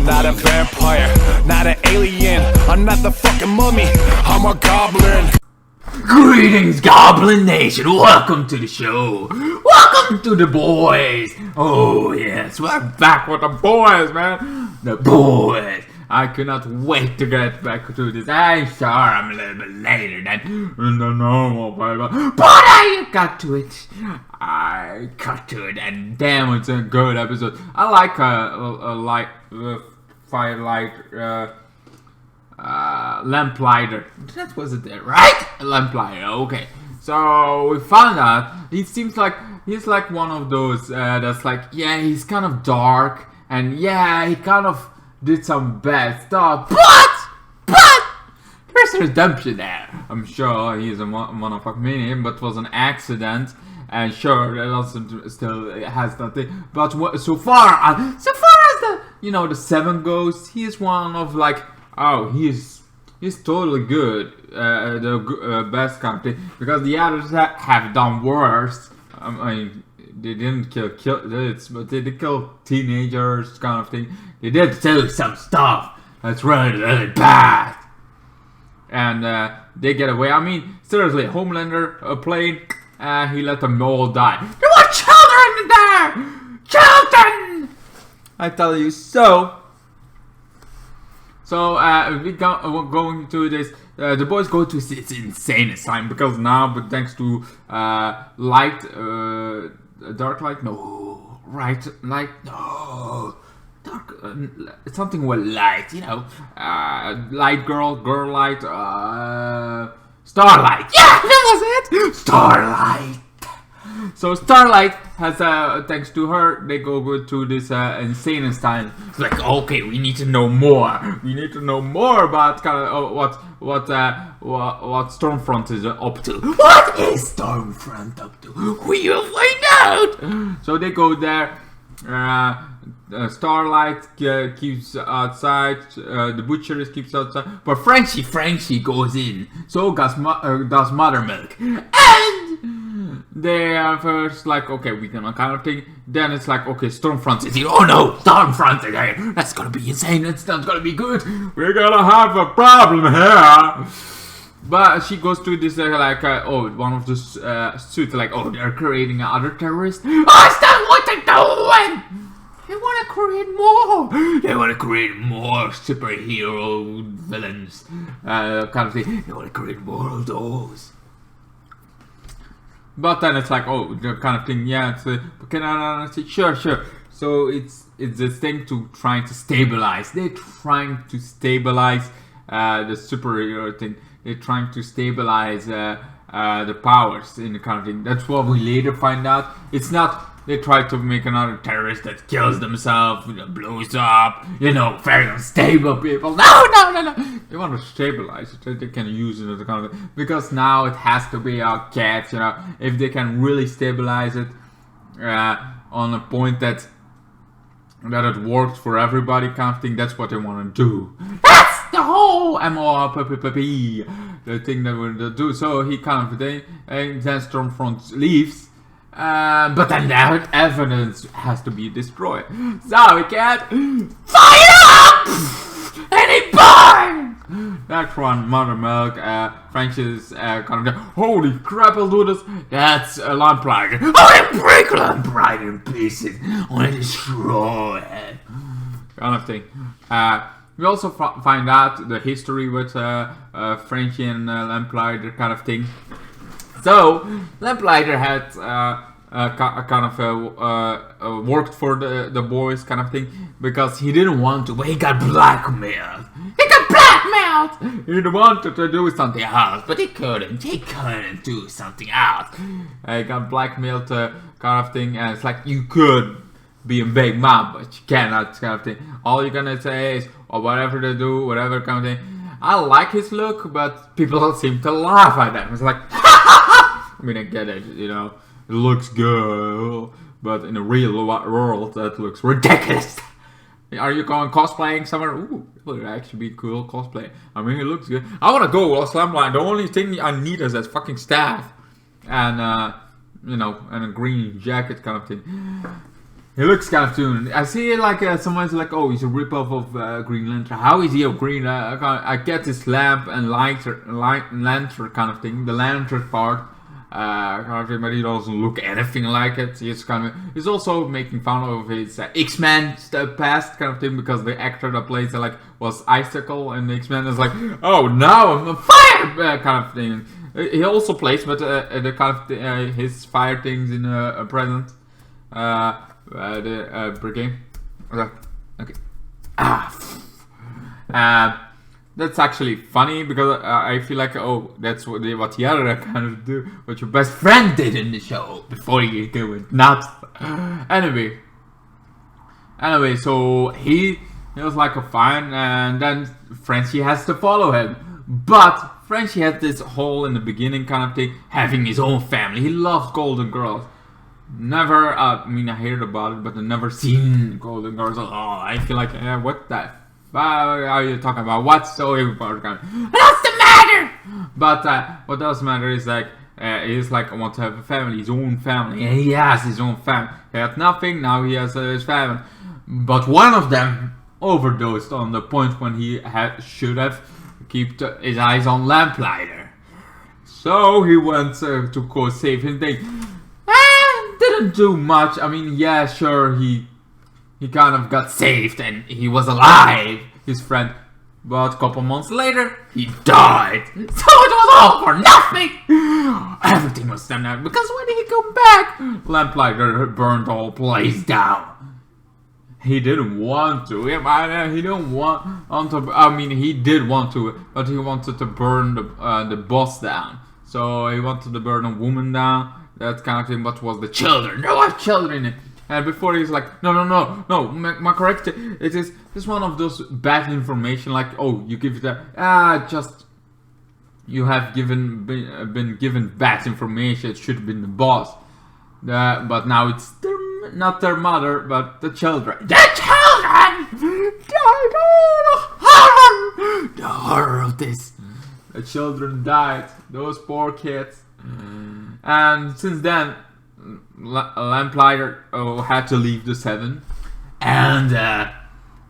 not a vampire, not an alien. I'm not the fucking mummy, I'm a goblin. Greetings, Goblin Nation! Welcome to the show! Welcome to the boys! Oh yes, we're back with the boys, man! The boys! I cannot wait to get back to this. I'm sorry I'm a little bit later than the normal, but I got to it. I got to it, and damn, it's a good episode. I like firelight, lamplighter. That was it there, right? Lamplighter. Okay. So we found out he seems like he's like one of those that's like, yeah, he's kind of dark, and yeah, he kind of did some bad stuff, but there's redemption there. I'm sure he's a motherfucking minion, but it was an accident, and sure, that doesn't still has nothing. But so far as the the 7 goes, he's one of like, oh, he's totally good, the best kind of thing, because the others have done worse. I mean, they didn't kill kids, but they did kill teenagers, kind of thing. They did do some stuff that's really, really bad, and they get away. I mean, seriously, Homelander plane, he let them all die. There were children there, children. I tell you so. So we're going to this. The boys go to this insane asylum because now, but thanks to light, dark light, no, right light, no, dark, something with light, light girl light, starlight. Yeah, that was it. Starlight. So Starlight has, thanks to her, they go to this insane asylum. It's like, okay, we need to know more. We need to know more about kind of what Stormfront is up to. What is Stormfront up to? We'll find out. So they go there. Starlight keeps outside. The butcheress keeps outside. But Frenchie goes in. So does Mother Milk. And they are first like, okay, we're gonna kind of thing. Then it's like, okay, Stormfront is here. Oh no, Stormfront is here. That's gonna be insane. That's not gonna be good. We're gonna have a problem here. But she goes to this one of the suits, like, oh, they're creating other terrorists. I still want to know when. They want to create more. They want to create more superhero villains, kind of thing. They want to create more of those. But then it's like, oh, the kind of thing, yeah, can I say, sure. So it's this thing to trying to stabilize. They're trying to stabilize the superhero thing. They're trying to stabilize the powers in the kind of thing. That's what we later find out. It's not they try to make another terrorist that kills themselves, blows up, very unstable people. No. They want to stabilize it. They can use it as a kind of thing. Because now it has to be our cats, if they can really stabilize it on a point that it works for everybody kind of thing, that's what they want to do. That's the whole MORPPP, the thing that we'll do. So he kind of thing, and then Stormfront leaves. But then that evidence has to be destroyed. So we can fire up! And he burns! That's one, Mother Milk, French's kind of, holy crap, I'll do this. That's a Lamplighter. I want to break Lamplighter in pieces. I want to destroy it. Kind of thing. We also find out the history with Frenchie and Lamplighter kind of thing. So, Lamplighter had worked for the boys kind of thing because he didn't want to, but he got blackmailed. He wanted to do something else, but he couldn't. He couldn't do something else. He got blackmailed kind of thing, and it's like, you could be a big mom, but you cannot kind of thing. All you're gonna say is, or whatever they do, whatever kind of thing. I like his look, but people seem to laugh at him. It's like, I mean, I get it, it looks good, but in the real world, that looks ridiculous. Are you going cosplaying somewhere? Ooh, it would actually be cool cosplay. I mean, it looks good. I want to go Slamline. The only thing I need is that fucking staff. And, and a green jacket kind of thing. He looks kind of tuned. I see like someone's like, oh, he's a ripoff of Green Lantern. How is he a Green? I get this lamp and lantern kind of thing. The lantern part, kind of thing, but he doesn't look anything like it. He's also making fun of his X-Men past kind of thing, because the actor that plays it was Icicle, and the X-Men is like, oh, now I'm on fire kind of thing. He also plays, but the kind of his fire things in a present. The brigade. Okay. That's actually funny, because I feel like, oh, that's what the other kind of do, what your best friend did in the show before you went nuts. Anyway, so he was like a fine, and then Frenchie has to follow him, but Frenchie had this whole in the beginning kind of thing, having his own family. He loves Golden Girls. Never, I heard about it, but I've never seen Golden Girls. Oh, I feel like, what the fuck are you talking about? What's so important? What's the matter? But what does matter is like, he's like, I want to have a family, his own family, and he has his own family. He had nothing, now he has his family. But one of them overdosed on the point when he should have kept his eyes on Lamplighter. So he went to go save his day. Didn't do much. I mean, yeah, sure, he kind of got saved and he was alive, his friend. But a couple months later, he died. So it was all for nothing. Everything was done out, because when he come back, Lamplighter burned the whole place down. He didn't want to. He didn't want to. I mean, he did want to, but he wanted to burn the boss down. So he wanted to burn a woman down. That kind of thing, but was the children. There were children in it. And before he's like, no, my correct, it is this one of those bad information, like, oh, you give that, you have been given bad information, it should have been the boss. But now it's not their mother, but the children. The children! The horror of this. The children died, those poor kids. And since then, Lamplighter had to leave the Seven, and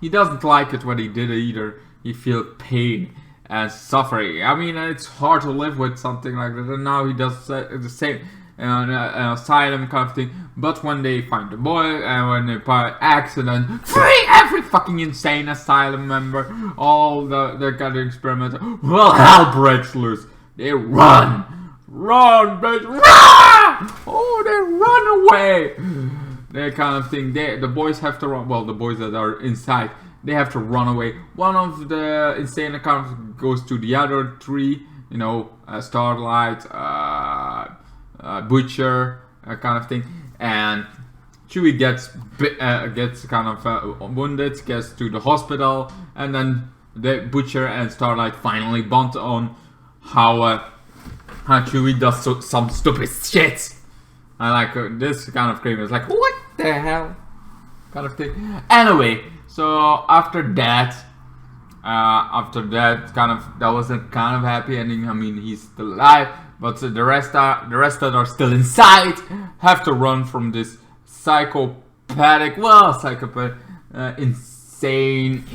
he doesn't like it when he did it either. He feels pain and suffering. I mean, it's hard to live with something like that, and now he does the same asylum kind of thing. But when they find the boy, and when they by accident free every fucking insane asylum member, all the kind of experiment, well, hell breaks loose. They run, bitch, run! Oh, they run away. That kind of thing. The boys have to run. Well, the boys that are inside, they have to run away. One of the insane accounts goes to the other three. You know, Starlight, Butcher, kind of thing. And Chewie gets kind of wounded, gets to the hospital, and then the Butcher and Starlight finally bond on how Chewie does some stupid shit. I like this kind of cream. It's like, what the hell? Kind of thing. Anyway, so after that, that was a kind of happy ending. I mean, he's still alive, but the rest that are still inside have to run from this psychopathic, insane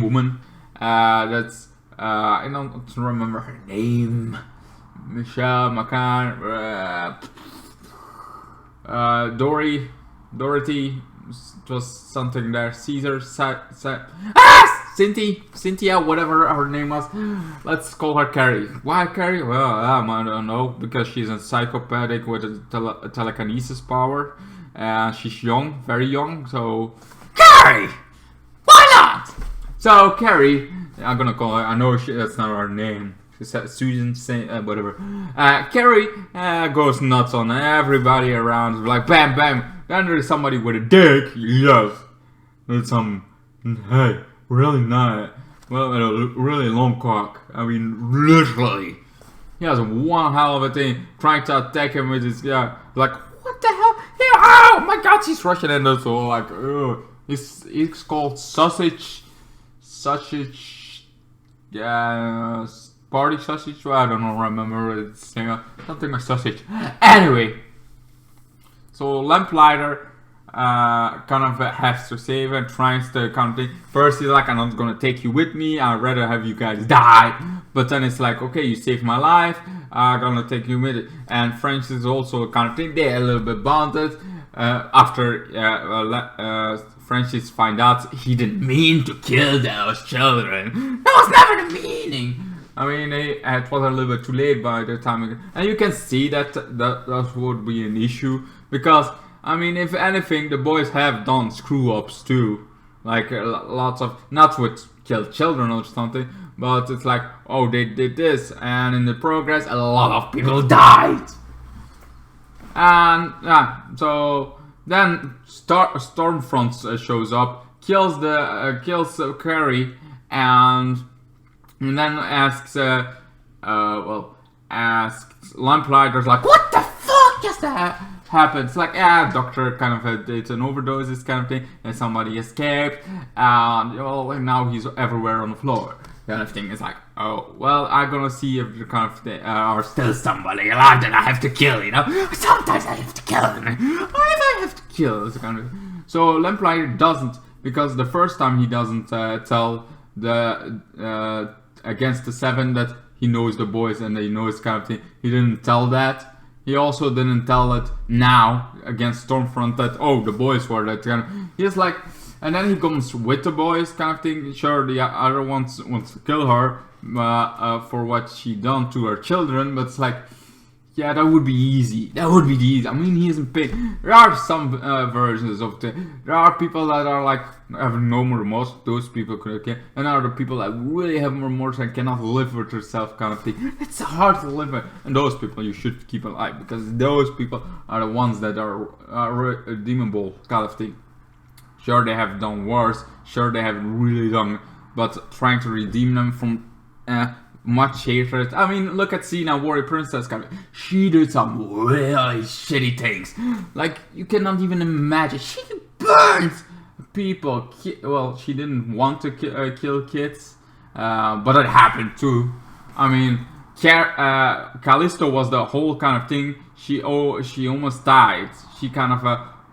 woman. That's I don't remember her name. Michelle McCann. Dorothy, it was something there. Caesar, Cynthia, whatever her name was. Let's call her Carrie. Why Carrie? Well, I don't know, because she's a psychopathic with a telekinesis power. She's young, very young, so Carrie! Why not? So Carrie, I'm gonna call her, I know that's not her name. She said Susan, whatever. Carrie goes nuts on everybody around, like bam, bam. Then there's somebody with a dick. Yes, it's hey, really nice. Well, a really long cock. I mean, literally. He has one hell of a thing trying to attack him with his like, what the hell? Oh my God, he's Russian and also like, it's called sausage. Party sausage? Well, I don't know, remember it's something like sausage. Anyway, so Lamplighter kind of has to save her, tries to kind of thing. First he's like, I'm not gonna take you with me, I'd rather have you guys die. But then it's like, okay, you saved my life, I'm gonna take you with it. And French is also kind of thing, they're a little bit bonded. After Francis find out he didn't mean to kill those children. That was never the meaning. I mean, it was a little bit too late by the time, and you can see that would be an issue, because I mean, if anything, the boys have done screw ups too, like lots of, not with killed children or something, but it's like, oh, they did this, and in the progress a lot of people died. And yeah, so then Stormfront shows up, kills Carrie, and then asks Lamplighter's like, what the fuck just happened? It's like, yeah, doctor kind of had an overdose, this kind of thing, and somebody escaped, and and now he's everywhere on the floor. Kind of thing is like, oh, well, I'm gonna see if the kind of thing, are still somebody alive that I have to kill, you know? Sometimes I have to kill them. I have to kill this kind of. So Lamplighter doesn't, because the first time he doesn't tell the against the 7 that he knows the boys and he knows kind of thing. He didn't tell that. He also didn't tell it now against Stormfront that, oh, the boys were that kind of. He's like. And then he comes with the boys, kind of thing. Sure, the other ones wants to kill her for what she done to her children, but it's like, yeah, that would be easy. That would be easy. I mean, he isn't paid. There are some versions of the. There are people that are like have no remorse. Those people could okay, and there are the people that really have remorse and cannot live with themselves, kind of thing. It's hard to live with, and those people you should keep alive, because those people are the ones that are redeemable, kind of thing. Sure, they have done worse. Sure, they haven't really done, but trying to redeem them from much hatred. I mean, look at Cena, Warrior Princess. She did some really shitty things. Like, you cannot even imagine. She burns people. Well, she didn't want to kill kids, but it happened too. I mean, Callisto was the whole kind of thing. She almost died. She kind of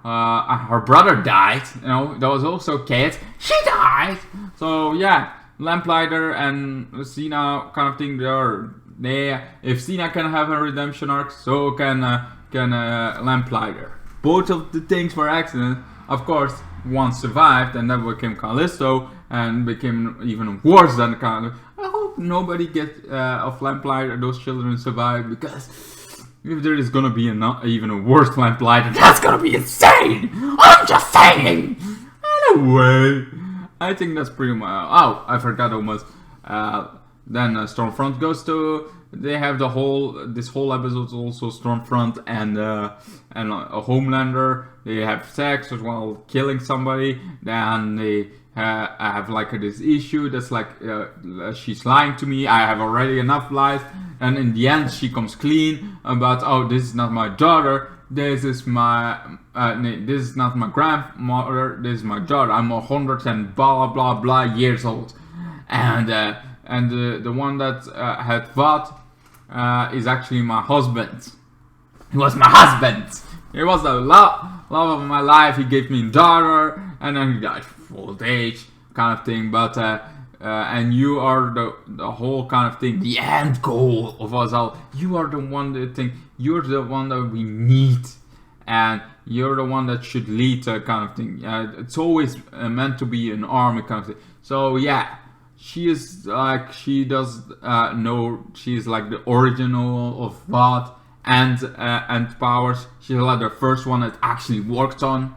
her brother died, you know, that was also kids. She died! So yeah, Lamplighter and Cena kind of thing, if Cena can have a redemption arc, so can Lamplighter. Both of the things were accidents. Of course, one survived and then became Callisto and became even worse than Callisto. I hope nobody of Lamplighter, those children survive, because if there is gonna be even a worse Lamplighter, that's gonna be insane! I'm just saying! Anyway, I think that's pretty much. Oh, I forgot almost. Then Stormfront goes to. They have this whole episode also Stormfront and a Homelander. They have sex as well, killing somebody. Then they have like this issue that's like she's lying to me. I have already enough lies. And in the end, she comes clean about, oh, this is not my daughter. This is this is not my grandmother. This is my daughter. I'm 100 and blah blah blah years old. And the one that had fought is actually my husband. He was my husband. He was the love of my life. He gave me a daughter, and then he died old age, kind of thing. But and you are the whole kind of thing, the end goal of us all. You are the one that think. You're the one that we need, and you're the one that should lead, kind of thing. It's always meant to be an army kind of thing. So yeah. She is like, she does know, she's like the original of Vought and powers. She's like the first one that actually worked on.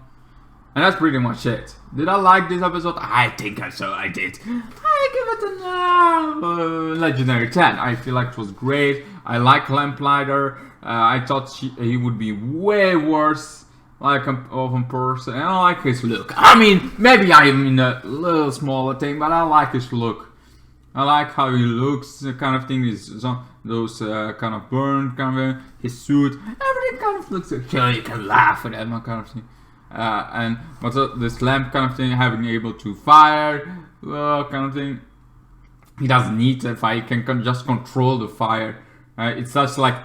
And that's pretty much it. Did I like this episode? I think I did. I give it a legendary 10. I feel like it was great. I like Lamplighter. I thought he would be way worse. Like of a person, and I like his look. I mean, maybe I am in a little smaller thing, but I like his look. I like how he looks, the kind of thing. Those kind of burned, kind of his suit. Everything kind of looks okay. You can laugh at him, kind of thing. But this lamp kind of thing, having able to fire, kind of thing. He doesn't need to fire. He can just control the fire. It's just like.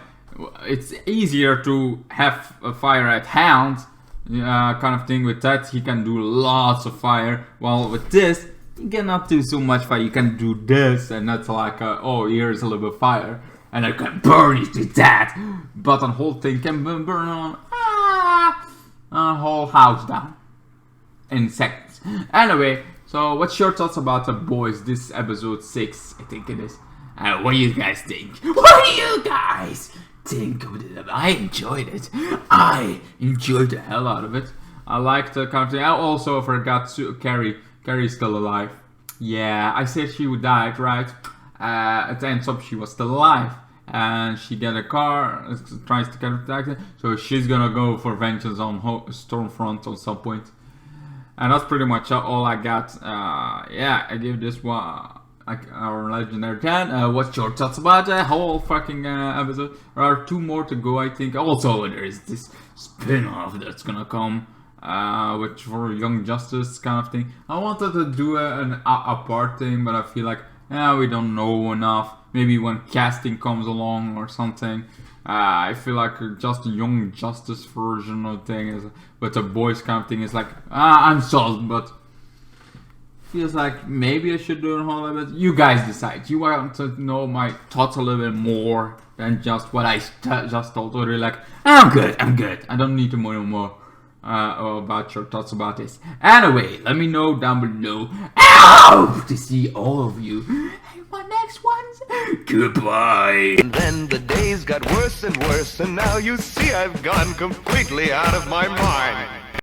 It's easier to have a fire at hand kind of thing. With that, he can do lots of fire. While with this, you cannot do so much fire. You can do this, and that's like, oh, here's a little bit of fire, and I can burn you to death. But the whole thing can burn on a whole house down in seconds. Anyway, so what's your thoughts about the boys? This episode 6, I think it is. What do you guys think? What do you guys think of it? I enjoyed it. I enjoyed the hell out of it. I liked the kind of thing. I also forgot to Carrie's still alive. Yeah, I said she would die, right? At the end up she was still alive. And she get a car, tries to get attacked. So she's gonna go for vengeance on Stormfront at some point. And that's pretty much all I got. Yeah, I give this one our legendary 10. What's your thoughts about the whole fucking episode? There are 2 more to go, I think. Also, there is this spin-off that's gonna come, which for Young Justice kind of thing. I wanted to do a part thing, but I feel like we don't know enough. Maybe when casting comes along or something. I feel like just a Young Justice version of thing is with the boys kind of thing is like I'm sold, but feels like maybe I should do a whole bit. You guys decide. You want to know my thoughts a little bit more than just what I just told, or you're like, I'm good. I don't need to know more about your thoughts about this. Anyway, let me know down below. I hope to see all of you in my next ones. Goodbye. And then the days got worse and worse, and now you see I've gone completely out of my mind.